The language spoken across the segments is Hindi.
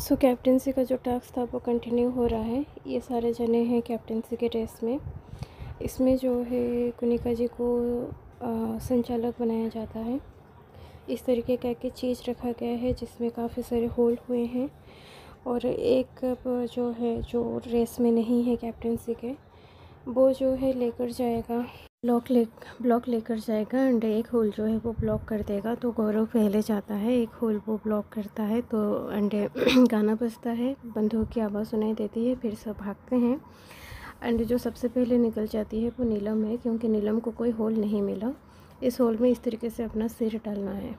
सो कैप्टेंसी का जो टास्क था वो कंटिन्यू हो रहा है। ये सारे जने हैं कैप्टेंसी के रेस में। इसमें जो है कुनिका जी को संचालक बनाया जाता है। इस तरीके का एक चीज़ रखा गया है जिसमें काफ़ी सारे होल हुए हैं और एक जो है जो रेस में नहीं है कैप्टेंसी के, वो जो है लेकर जाएगा ब्लॉक लेकर जाएगा एंड एक होल जो है वो ब्लॉक कर देगा। तो गौरव पहले जाता है, एक होल वो ब्लॉक करता है तो एंड गाना बजता है, बंदूक की आवाज़ सुनाई देती है, फिर सब भागते हैं एंड जो सबसे पहले निकल जाती है वो नीलम है, क्योंकि नीलम को कोई होल नहीं मिला। इस होल में इस तरीके से अपना सिर डालना है,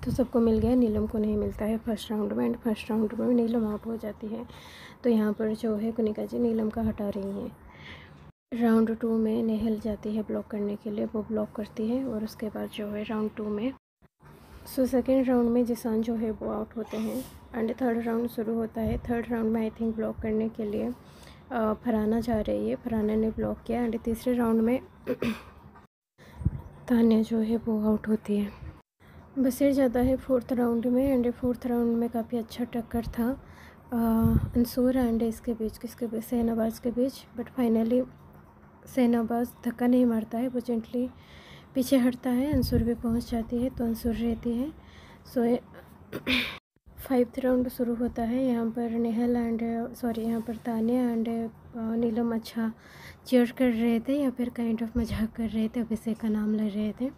तो सबको मिल गया, नीलम को नहीं मिलता है फर्स्ट राउंड में एंड फर्स्ट राउंड में नीलम आउट हो जाती है। तो यहाँ पर जो है कुनिका जी नीलम का हटा रही हैं। राउंड 2 में नेहल जाती है ब्लॉक करने के लिए, वो ब्लॉक करती है और उसके बाद जो है राउंड 2 में सेकेंड राउंड में जिसान जो है वो आउट होते हैं एंड थर्ड राउंड शुरू होता है। थर्ड राउंड में आई थिंक ब्लॉक करने के लिए फरहाना जा रही है, फरहाना ने ब्लॉक किया एंड तीसरे राउंड में तान्या जो है वो आउट होती है। बसीर जाता है फोर्थ राउंड में एंड फोर्थ राउंड में काफ़ी अच्छा टक्कर था अंसूर एंड इसके बीच, किसके बीच, शहनाबाज के बीच, बट फाइनली शहनाबाज धक्का नहीं मारता है, वो जेंटली पीछे हटता है, अंसूर भी पहुंच जाती है तो अंसूर रहती है। सो फाइव्थ राउंड शुरू होता है। यहाँ पर नेहल एंड यहाँ पर तान्या एंड नीलम अच्छा चीयर कर रहे थे या फिर काइंड ऑफ मजाक कर रहे थे, अभिषेक का नाम ले रहे थे।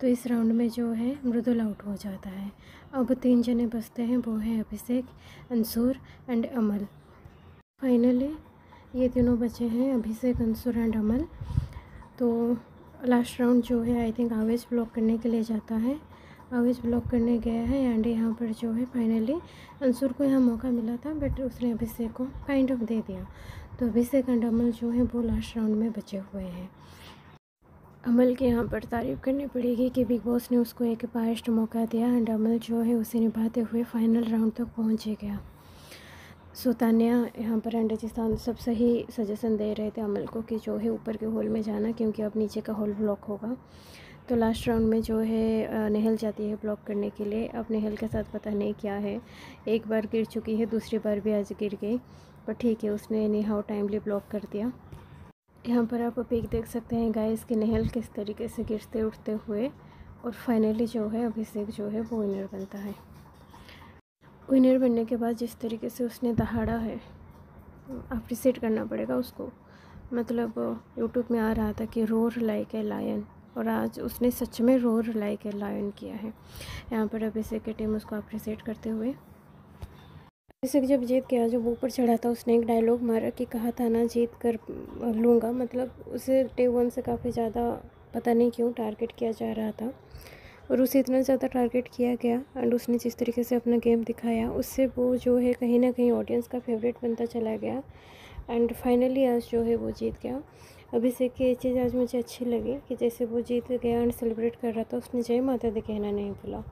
तो इस राउंड में जो है मृदुल आउट हो जाता है। अब 3 जने बचते हैं, वो हैं अभिषेक, अंसूर एंड अमल। फाइनली ये तीनों बचे हैं, अभिषेक, अंसूर एंड अमल। तो लास्ट राउंड जो है आई थिंक आवेश ब्लॉक करने के लिए जाता है, आवेश ब्लॉक करने गया है एंड यहाँ पर जो है फाइनली अंसूर को यहाँ मौका मिला था बट उसने अभिषेक को काइंड ऑफ दे दिया। तो अभिषेक एंड अमल जो है वो लास्ट राउंड में बचे हुए हैं। अमल के यहाँ पर तारीफ़ करनी पड़ेगी कि बिग बॉस ने उसको एक बेस्ट मौका दिया एंड अमल जो है उसे निभाते हुए फाइनल राउंड तक पहुँच गया। सो तान्या यहाँ पर एंड जिसान सब सही सजेशन दे रहे थे अमल को कि जो है ऊपर के होल में जाना, क्योंकि अब नीचे का होल ब्लॉक होगा। तो लास्ट राउंड में जो है नेहल जाती है ब्लॉक करने के लिए। अब नेहल के साथ पता नहीं क्या है, एक बार गिर चुकी है, दूसरी बार भी आज गिर गई, पर ठीक है उसने एनी हाउ टाइमली ब्लॉक कर दिया। यहाँ पर आप पिक देख सकते हैं गाइस कि नेहल किस तरीके से गिरते उठते हुए और फाइनली जो है अभिषेक जो है वो विनर बनता है। विनर बनने के बाद जिस तरीके से उसने दहाड़ा है, अप्रिशिएट करना पड़ेगा उसको। मतलब यूट्यूब में आ रहा था कि रोर लाइक ए लायन, और आज उसने सच में रोर लाइक ए लायन किया है। यहाँ पर अभिषेक की टीम उसको अप्रिशिएट करते हुए, अभिषेक जब जीत गया, जब ऊपर चढ़ा था, उसने एक डायलॉग मारा कि कहा था ना जीत कर लूँगा। मतलब उसे डे 1 से काफ़ी ज़्यादा पता नहीं क्यों टारगेट किया जा रहा था और उसे इतना ज़्यादा टारगेट किया गया एंड उसने जिस तरीके से अपना गेम दिखाया उससे वो जो है कहीं ना कहीं ऑडियंस का फेवरेट बनता चला गया एंड फाइनली आज जो है वो जीत गया। अभिषेक की ये चीज़ आज मुझे अच्छी लगी कि जैसे वो जीत गया एंड सेलिब्रेट कर रहा था, उसने जय माता दी कहना नहीं भूला।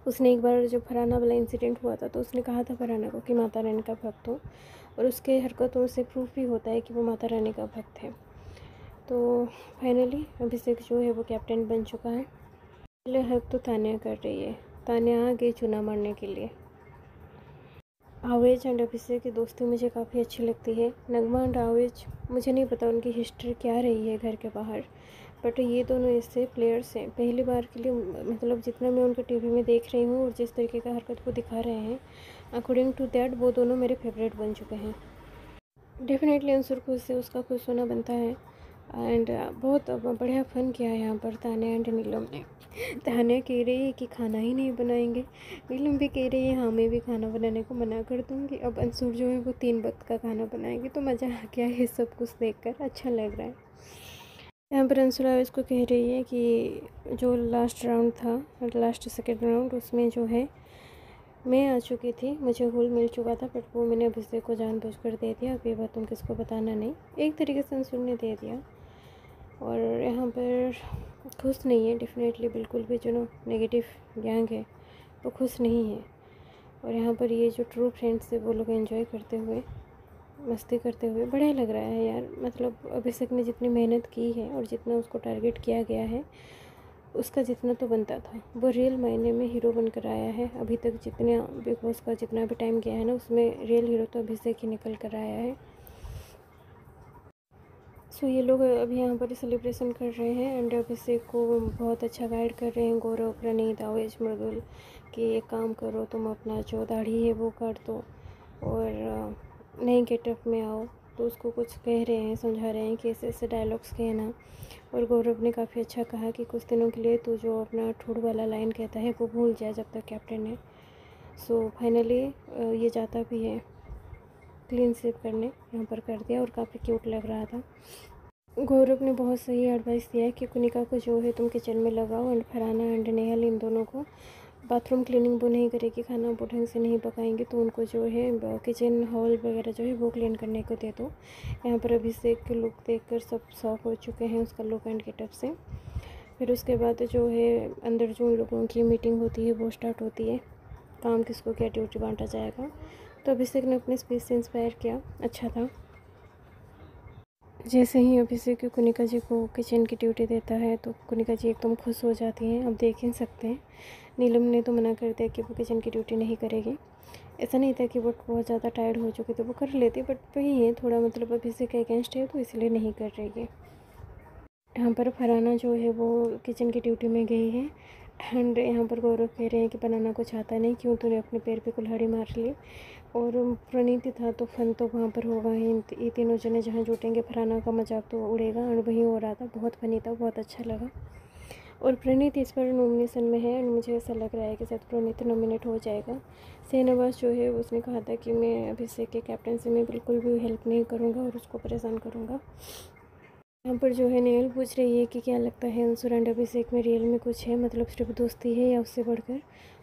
उसने एक बार जो फरहाना वाला इंसिडेंट हुआ था तो उसने कहा था फरहाना को कि माता रानी का भक्त हो, और उसके हरकतों से प्रूफ भी होता है कि वो माता रानी का भक्त है। तो फाइनली अभिषेक जो है वो कैप्टन बन चुका है। पहले हेल्प तो तान्या कर रही है, तान्या आ गई चुना मारने के लिए। आवेज एंड अभिषेक की दोस्ती मुझे काफ़ी अच्छी लगती है। नगमा एंड आवेज, मुझे नहीं पता उनकी हिस्ट्री क्या रही है घर के बाहर, बट ये दोनों इससे प्लेयर्स हैं। पहली बार के लिए मतलब जितना मैं उनके टीवी में देख रही हूँ और जिस तरीके का हरकत वो दिखा रहे हैं, अकॉर्डिंग टू दैट वो दोनों मेरे फेवरेट बन चुके हैं। डेफिनेटली अंसुर को इससे उसका खुश होना बनता है एंड बहुत बढ़िया फन किया है यहाँ पर तान्या एंड नीलम ने। तान्या कह रही है कि खाना ही नहीं बनाएंगे, नीलम भी कह रही है हाँ मैं भी खाना बनाने को मना कर दूँगी। अब अंसुर जो है वो 3 वक्त का खाना बनाएंगे, तो मज़ा आ गया है सब कुछ देखकर, अच्छा लग रहा है। यहाँ पर अंसुला इसको कह रही है कि जो लास्ट राउंड था, लास्ट सेकेंड राउंड, उसमें जो है मैं आ चुकी थी, मुझे होल मिल चुका था, बट वो मैंने अभिषेक को जानबूझकर दे दिया। अब ये बात तुम किसको बताना नहीं, एक तरीके से अंसुल ने दे दिया। और यहाँ पर खुश नहीं है डेफिनेटली, बिल्कुल भी जो नेगेटिव गैंग है वो खुश नहीं है। और यहाँ पर ये जो ट्रू फ्रेंड्स है वो लोग एंजॉय करते हुए, मस्ती करते हुए, बढ़िया लग रहा है यार। मतलब अभिषेक ने जितनी मेहनत की है और जितना उसको टारगेट किया गया है उसका जितना तो बनता था वो रियल मायने में हीरो बनकर आया है। अभी तक जितने बिग बॉस का जितना भी टाइम गया है ना, उसमें रियल हीरो तो अभिषेक ही निकल कर आया है। सो ये लोग अभी यहाँ पर सेलिब्रेशन कर रहे हैं एंड अभिषेक को बहुत अच्छा गाइड कर रहे हैं गौरव, प्रणीत, आवेश, मृदुल कि एक काम करो, तुम अपना जो दाढ़ी है वो काट दो और नए गेटअप में आओ। तो उसको कुछ कह रहे हैं, समझा रहे हैं कि ऐसे ऐसे डायलॉग्स कहना। और गौरव ने काफ़ी अच्छा कहा कि कुछ दिनों के लिए तू जो अपना ठुड़ वाला लाइन कहता है वो भूल जाए जब तक कैप्टन है। सो फाइनली ये जाता भी है क्लीन स्वीप करने, यहाँ पर कर दिया और काफ़ी क्यूट लग रहा था। गौरव ने बहुत सही एडवाइस दिया है कि कुनिका को जो है तुम किचन में लगाओ एंड फरहाना एंड नेहल इन दोनों को बाथरूम क्लीनिंग वो नहीं करेगी, खाना वो ढंग से नहीं पकाएंगे, तो उनको जो है किचन हॉल वगैरह जो है वो क्लीन करने को दे दो। यहाँ पर अभिषेक के लुक देखकर सब शॉक हो चुके हैं उसका लुक एंड गेटअप से। फिर उसके बाद जो है अंदर जो उन लोगों की मीटिंग होती है वो स्टार्ट होती है, काम किसको क्या ड्यूटी बांटा जाएगा। तो अभिषेक ने अपने स्पीच से इंस्पायर किया, अच्छा था। जैसे ही अभिषेक कुनिका जी को किचन की ड्यूटी देता है तो कुनिका जी एकदम खुश हो जाती हैं। अब देख ही सकते हैं नीलम ने तो मना कर दिया कि वो किचन की ड्यूटी नहीं करेगी। ऐसा नहीं था कि वो बहुत ज़्यादा टायर्ड हो चुकी थी, वो कर लेती, बट वही है थोड़ा मतलब अभिषेक के अगेंस्ट है तो इसलिए नहीं कर रही है। यहाँ पर फरहाना जो है वो किचन की ड्यूटी में गई है एंड यहाँ पर गौरव कह रहे हैं कि बनाना कुछ आता नहीं, क्यों तूने अपने पैर पे कुल्हाड़ी मार ली। और प्रणीत था तो फन तो वहाँ पर होगा ही, ये तीनों जने जहाँ जुटेंगे फरहाना का मजाक तो उड़ेगा और वहीं हो रहा था, बहुत फनी था, बहुत अच्छा लगा। और प्रणीत इस बार नॉमिनेशन में है एंड मुझे ऐसा लग रहा है कि शायद प्रणीत नॉमिनेट हो जाएगा। शहनवाज जो है उसने कहा था कि मैं अभिषेक के कैप्टनसी में बिल्कुल भी हेल्प नहीं करूँगा और उसको परेशान करूँगा। यहाँ पर जो है नेहल पूछ रही है कि क्या लगता है अंशुल एंड अभिषेक में रियल में कुछ है, मतलब सिर्फ दोस्ती है या उससे बढ़कर।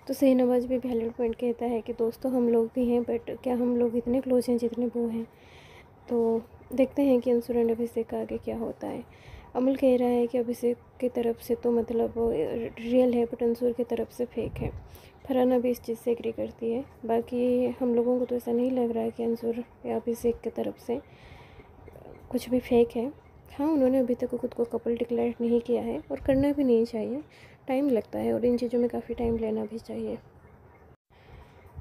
तो शहनवाज भी वैलिड पॉइंट कहता है कि दोस्त तो हम लोग भी हैं, बट क्या हम लोग इतने क्लोज हैं जितने वो हैं। तो देखते हैं कि अंशुल एंड अभिषेक का आगे क्या होता है। अमल कह रहा है कि अभिषेक की तरफ से तो मतलब रियल है बट अंशुल की तरफ से फेक है। फरहाना भी इस चीज़ से एग्री करती है। बाकी हम लोगों को तो ऐसा नहीं लग रहा है कि अंशुल या अभिषेक की तरफ से कुछ भी फेक है। हाँ, उन्होंने अभी तक खुद को कपल डिक्लेयर नहीं किया है और करना भी नहीं चाहिए, टाइम लगता है और इन चीज़ों में काफ़ी टाइम लेना भी चाहिए।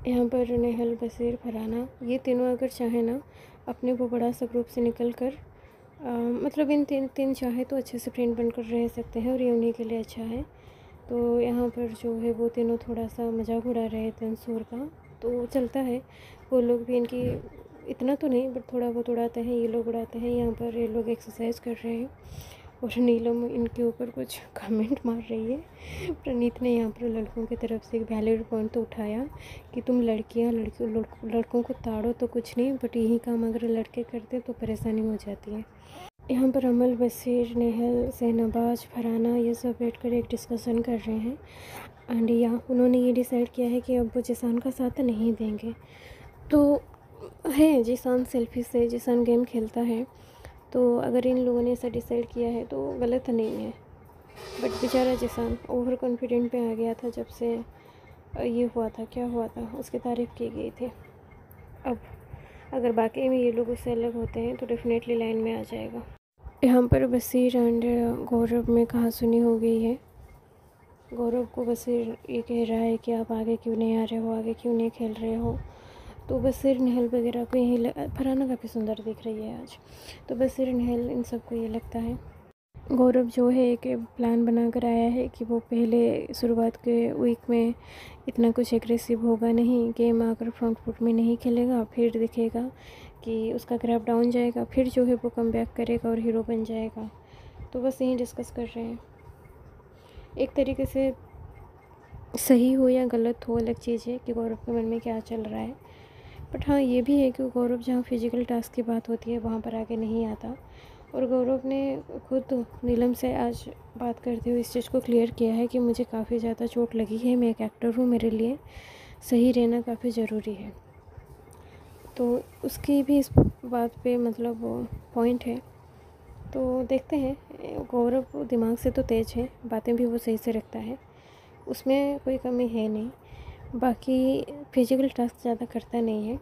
यहाँ पर नेहल, बशीर, फरहाना ये तीनों अगर चाहें ना अपने वो बड़ा सा ग्रुप से निकल कर मतलब इन तीन चाहे तो अच्छे से फ्रेंड बनकर रह सकते हैं और ये उन्हीं के लिए अच्छा है। तो यहाँ पर जो है वो तीनों थोड़ा सा मजाक उड़ा रहे थे अंशुल का, तो चलता है। वो लोग भी इनकी इतना तो नहीं बट थोड़ा बहुत उड़ाते हैं, ये लोग उड़ाते हैं। यहाँ पर ये लोग एक्सरसाइज कर रहे हैं और नीलम इनके ऊपर कुछ कमेंट मार रही है। प्रणीत ने यहाँ पर लड़कों की तरफ से एक वैलिड पॉइंट तो उठाया कि तुम लड़कों को ताड़ो तो कुछ नहीं, बट यही काम अगर लड़के करते तो परेशानी हो जाती है। यहाँ पर अमल, बशीर, नेहल, शहनवाज, फरहाना ये सब बैठकर एक डिस्कशन कर रहे हैं एंड यहाँ उन्होंने ये डिसाइड किया है कि अब वो जिसान का साथ नहीं देंगे। तो है जिसान सेल्फिश है, जिसान गेम खेलता है, तो अगर इन लोगों ने ऐसा डिसाइड किया है तो गलत नहीं है। बट बेचारा जिसान ओवर कॉन्फिडेंट पे आ गया था जब से ये हुआ था, क्या हुआ था, उसकी तारीफ़ की गई थी। अब अगर बाकी में ये लोग उससे अलग होते हैं तो डेफिनेटली लाइन में आ जाएगा। यहाँ पर बशीर एंड गौरव में कहासुनी हो गई है। गौरव को बशीर ये कह रहा है कि आप आगे क्यों नहीं आ रहे हो, आगे क्यों नहीं खेल रहे हो। तो बशीर, नेहल वगैरह को यही फरहाना काफ़ी सुंदर दिख रही है आज, तो बशीर, नेहल इन सबको ये लगता है। गौरव जो है एक प्लान बना कर आया है कि वो पहले शुरुआत के वीक में इतना कुछ एग्रेसिव होगा नहीं, गेम आकर फ्रंट फुट में नहीं खेलेगा, फिर दिखेगा कि उसका ग्राफ डाउन जाएगा, फिर जो है वो कम बैक करेगा और हीरो बन जाएगा। तो बस यही डिस्कस कर रहे हैं। एक तरीके से सही हो या गलत हो अलग चीज़ है कि गौरव के मन में क्या चल रहा है। बट हाँ, ये भी है कि गौरव जहाँ फिजिकल टास्क की बात होती है वहाँ पर आगे नहीं आता। और गौरव ने खुद नीलम से आज बात करते हुए इस चीज़ को क्लियर किया है कि मुझे काफ़ी ज़्यादा चोट लगी है, मैं एक एक्टर हूँ, मेरे लिए सही रहना काफ़ी ज़रूरी है। तो उसकी भी इस बात पे मतलब पॉइंट है। तो देखते हैं, गौरव दिमाग से तो तेज़ है, बातें भी वो सही से रखता है, उसमें कोई कमी है नहीं। बाकी फिजिकल टास्क ज़्यादा करता नहीं है,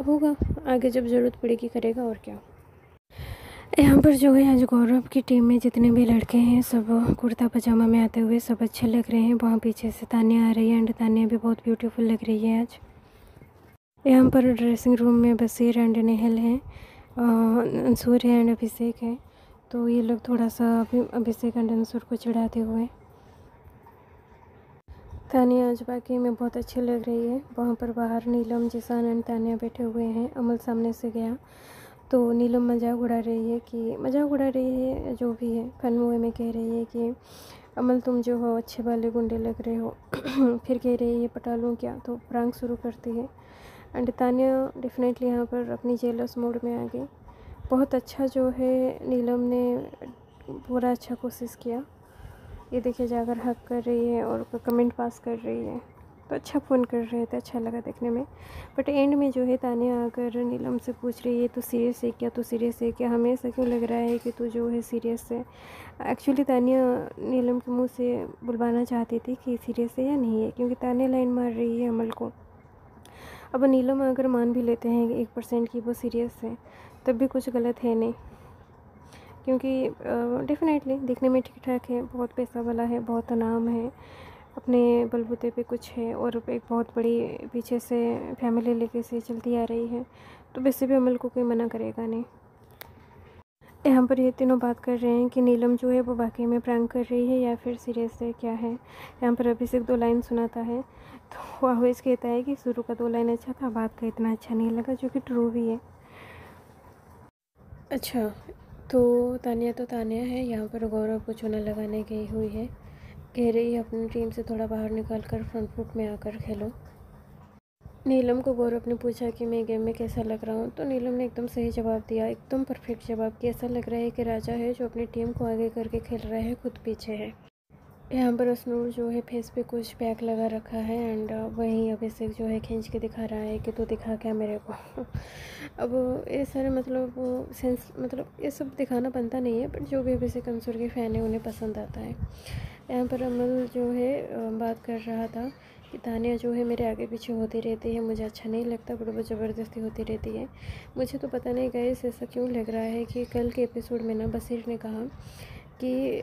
होगा आगे जब ज़रूरत पड़ेगी करेगा और क्या। यहाँ पर जो है आज गौरव की टीम में जितने भी लड़के हैं सब कुर्ता पजामा में आते हुए सब अच्छे लग रहे हैं। वहाँ पीछे से तानिया आ रही है एंड तानिया भी बहुत ब्यूटीफुल लग रही है आज। यहाँ पर ड्रेसिंग रूम में बसीर एंड नेहल हैं, अंसूर है एंड अभिषेक है। तो ये लोग थोड़ा सा अभिषेक एंड अंसूर को चिढ़ाते हुए। तानिया आज बाकी में बहुत अच्छी लग रही है। वहाँ पर बाहर नीलम, जिसान एंड तानिया बैठे हुए हैं। अमल सामने से गया तो नीलम मजाक उड़ा रही है जो भी है, फन वे में कह रही है कि अमल तुम जो हो अच्छे वाले गुंडे लग रहे हो। फिर कह रही है ये पटा लूँ क्या, तो प्रैंक शुरू करती है। एंड तानिया डेफिनेटली यहाँ पर अपनी जेलस मोड में आ गई। बहुत अच्छा जो है नीलम ने पूरा अच्छा कोशिश किया। ये देखिए जाकर हक कर रही है और कमेंट पास कर रही है, तो अच्छा फ़ोन कर रहे थे, अच्छा लगा देखने में। बट एंड में जो है तानिया आकर नीलम से पूछ रही है तू सीरियस है क्या, तू सीरियस है क्या, हमें ऐसा क्यों लग रहा है कि तू जो है सीरियस है। एक्चुअली तानिया नीलम के मुंह से बुलवाना चाहती थी कि सीरियस है या नहीं है, क्योंकि तानिया लाइन मार रही है अमल को। अब नीलम अगर मान भी लेते हैं 1% की वो सीरियस है, तब भी कुछ गलत है नहीं, क्योंकि डेफिनेटली दिखने में ठीक ठाक है, बहुत पैसा वाला है, बहुत नाम है, अपने बलबूते पे कुछ है और एक बहुत बड़ी पीछे से फैमिली लेके से चलती आ रही है, तो वैसे भी अमल को कोई मना करेगा नहीं। यहाँ पर ये तीनों बात कर रहे हैं कि नीलम जो है वो वाकई में प्रैंक कर रही है या फिर सीरियस है, क्या है। यहाँ पर अभिषेक 2 लाइन सुनाता है तो आवेश कहता है कि शुरू का 2 लाइन अच्छा था, बात का इतना अच्छा नहीं लगा, जो कि ट्रू भी है। अच्छा, तो तानिया है, यहाँ पर गौरव को चूना लगाने गई हुई है। कह रही है अपनी टीम से थोड़ा बाहर निकल कर फ्रंट फुट में आकर खेलो। नीलम को गौरव ने पूछा कि मैं गेम में कैसा लग रहा हूँ, तो नीलम ने एकदम सही जवाब दिया, एकदम परफेक्ट जवाब कि ऐसा लग रहा है कि राजा है जो अपनी टीम को आगे करके खेल रहा है, खुद पीछे है। यहाँ पर असनूर जो है फेस पे कुछ पैक लगा रखा है एंड वहीं अभिषेक जो है खींच के दिखा रहा है कि तू दिखा क्या मेरे को। अब ये सारे मतलब सेंस मतलब ये सब दिखाना बनता नहीं है, बट जो भी अभिषेक अंसुर के फ़ैन है उन्हें पसंद आता है। यहाँ पर अमल जो है बात कर रहा था कि तानिया जो है मेरे आगे पीछे होती रहती है, मुझे अच्छा नहीं लगता, बट वो ज़बरदस्ती होती रहती है। मुझे तो पता नहीं गाइस ऐसा क्यों लग रहा है कि कल के एपिसोड में ना बसीर ने कहा कि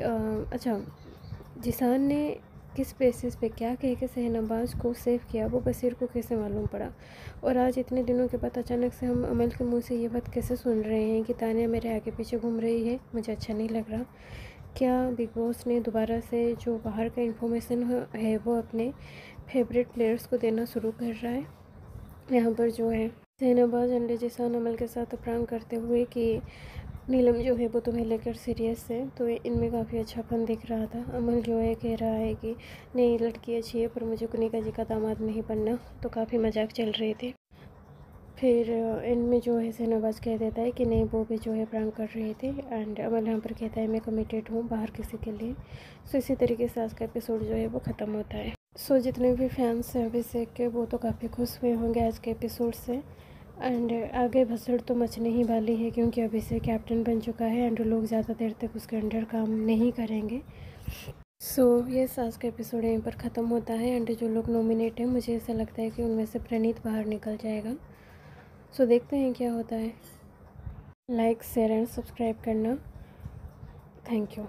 अच्छा जिसान ने किस बेसिस पे क्या कह के शहनवाज को सेव किया, वो बसीर को कैसे मालूम पड़ा। और आज इतने दिनों के बाद अचानक से हम अमल के मुंह से ये बात कैसे सुन रहे हैं कि तानिया मेरे आगे पीछे घूम रही है, मुझे अच्छा नहीं लग रहा। क्या बिग बॉस ने दोबारा से जो बाहर का इन्फॉर्मेशन है वो अपने फेवरेट प्लेयर्स को देना शुरू कर रहा है। यहाँ पर जो है शहनवाज एंड जिसान अमल के साथ प्रैंक करते हुए कि नीलम जो है वो तुम्हें लेकर सीरियस है, तो इनमें काफ़ी अच्छा फन दिख रहा था। अमल जो है कह रहा है कि नहीं लड़की अच्छी है पर मुझे कनिका जी का दामाद नहीं बनना, तो काफ़ी मजाक चल रहे थे। फिर इनमें जो है शहनवाज कह देता है कि नहीं वो भी जो है प्रैंक कर रहे थे एंड अमल यहाँ पर कहता है मैं कमिटेड हूँ बाहर किसी के लिए। सो इसी तरीके से आज का एपिसोड जो है वो ख़त्म होता है। सो जितने भी फैंस हैं अभिषेक के वो तो काफ़ी खुश हुए होंगे आज के एपिसोड से एंड आगे भसड़ तो मचने ही वाली है, क्योंकि अभिषेक कैप्टन बन चुका है एंड लोग ज़्यादा देर तक उसके अंडर काम नहीं करेंगे। सो ये आज का एपिसोड यहीं पर ख़त्म होता है एंड जो लोग नॉमिनेट हैं मुझे ऐसा लगता है कि उनमें से प्रणीत बाहर निकल जाएगा। सो देखते हैं क्या होता है। लाइक शेयर एंड सब्सक्राइब करना। Thank you.